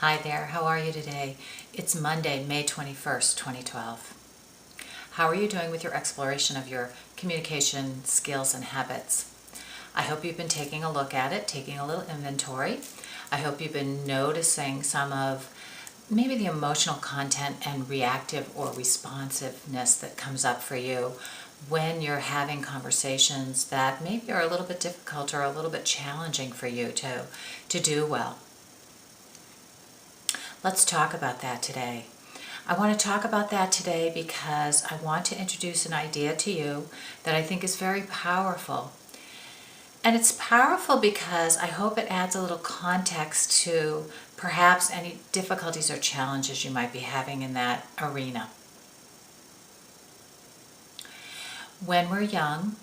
Hi there, how are you today? It's Monday, May 21st, 2012. How are you doing with your exploration of your communication skills and habits? I hope you've been taking a look at it, taking a little inventory. I hope you've been noticing some of maybe the emotional content and reactive or responsiveness that comes up for you when you're having conversations that maybe are a little bit difficult or a little bit challenging for you to do well. Let's talk about that today. I want to talk about that today because I want to introduce an idea to you that I think is very powerful. And it's powerful because I hope it adds a little context to perhaps any difficulties or challenges you might be having in that arena. When we're young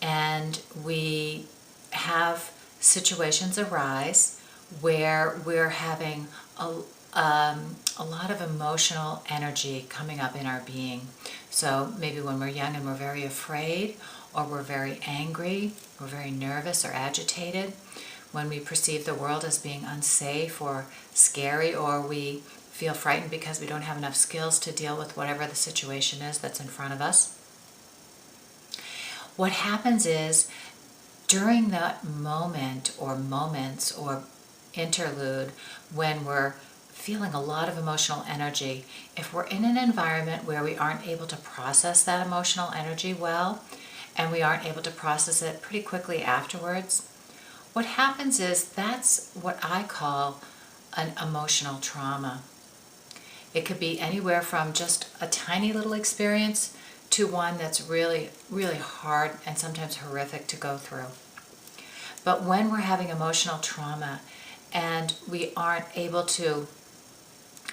and we have situations arise where we're having a lot of emotional energy coming up in our being. So maybe when we're young and we're very afraid, or we're very angry, we're very nervous or agitated, when we perceive the world as being unsafe or scary, or we feel frightened because we don't have enough skills to deal with whatever the situation is that's in front of us. What happens is during that moment or moments or interlude when we're feeling a lot of emotional energy, if we're in an environment where we aren't able to process that emotional energy well, and we aren't able to process it pretty quickly afterwards, what happens is that's what I call an emotional trauma. It could be anywhere from just a tiny little experience to one that's really, really hard and sometimes horrific to go through. But when we're having emotional trauma and we aren't able to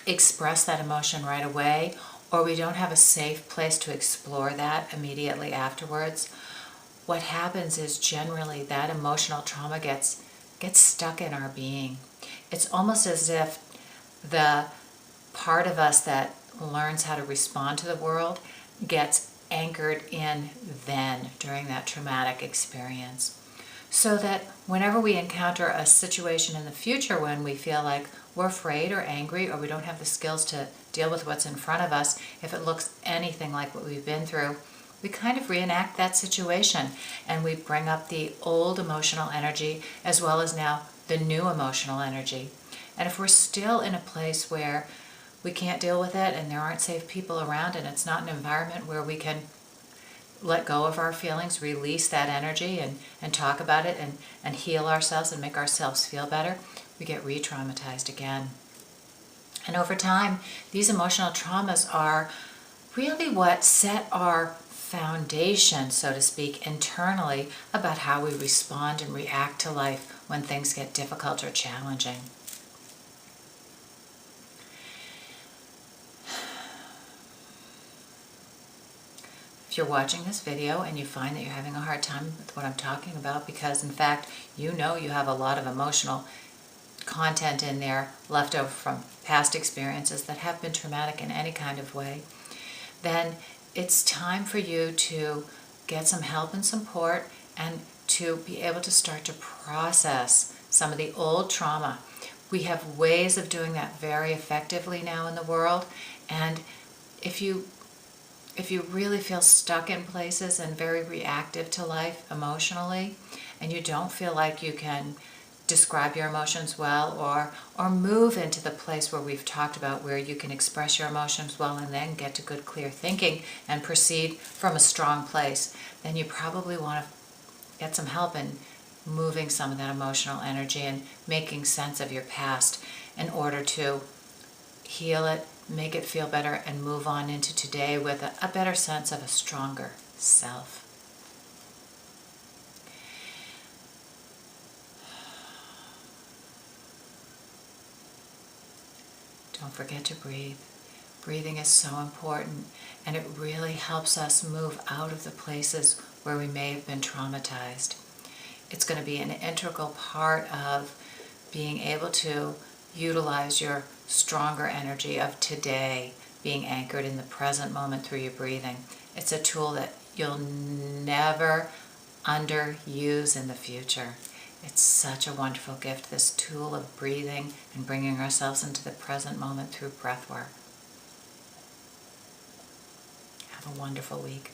express that emotion right away, or we don't have a safe place to explore that immediately afterwards, what happens is generally that emotional trauma gets stuck in our being. It's almost as if the part of us that learns how to respond to the world gets anchored in then during that traumatic experience. So that whenever we encounter a situation in the future when we feel like we're afraid or angry or we don't have the skills to deal with what's in front of us, if it looks anything like what we've been through, we kind of reenact that situation and we bring up the old emotional energy as well as now the new emotional energy. And if we're still in a place where we can't deal with it and there aren't safe people around and it's not an environment where we can let go of our feelings, release that energy and talk about it and heal ourselves and make ourselves feel better, we get re-traumatized again. And over time, these emotional traumas are really what set our foundation, so to speak, internally about how we respond and react to life when things get difficult or challenging. If you're watching this video and you find that you're having a hard time with what I'm talking about because in fact you know you have a lot of emotional content in there left over from past experiences that have been traumatic in any kind of way, then it's time for you to get some help and support and to be able to start to process some of the old trauma. We have ways of doing that very effectively now in the world, and if you really feel stuck in places and very reactive to life emotionally, and you don't feel like you can describe your emotions well or move into the place where we've talked about where you can express your emotions well and then get to good clear thinking and proceed from a strong place, then you probably want to get some help in moving some of that emotional energy and making sense of your past in order to heal it, make it feel better, and move on into today with a better sense of a stronger self. Don't forget to breathe. Breathing is so important, and it really helps us move out of the places where we may have been traumatized. It's going to be an integral part of being able to utilize your stronger energy of today, being anchored in the present moment through your breathing. It's a tool that you'll never underuse in the future. It's such a wonderful gift, this tool of breathing and bringing ourselves into the present moment through breath work. Have a wonderful week.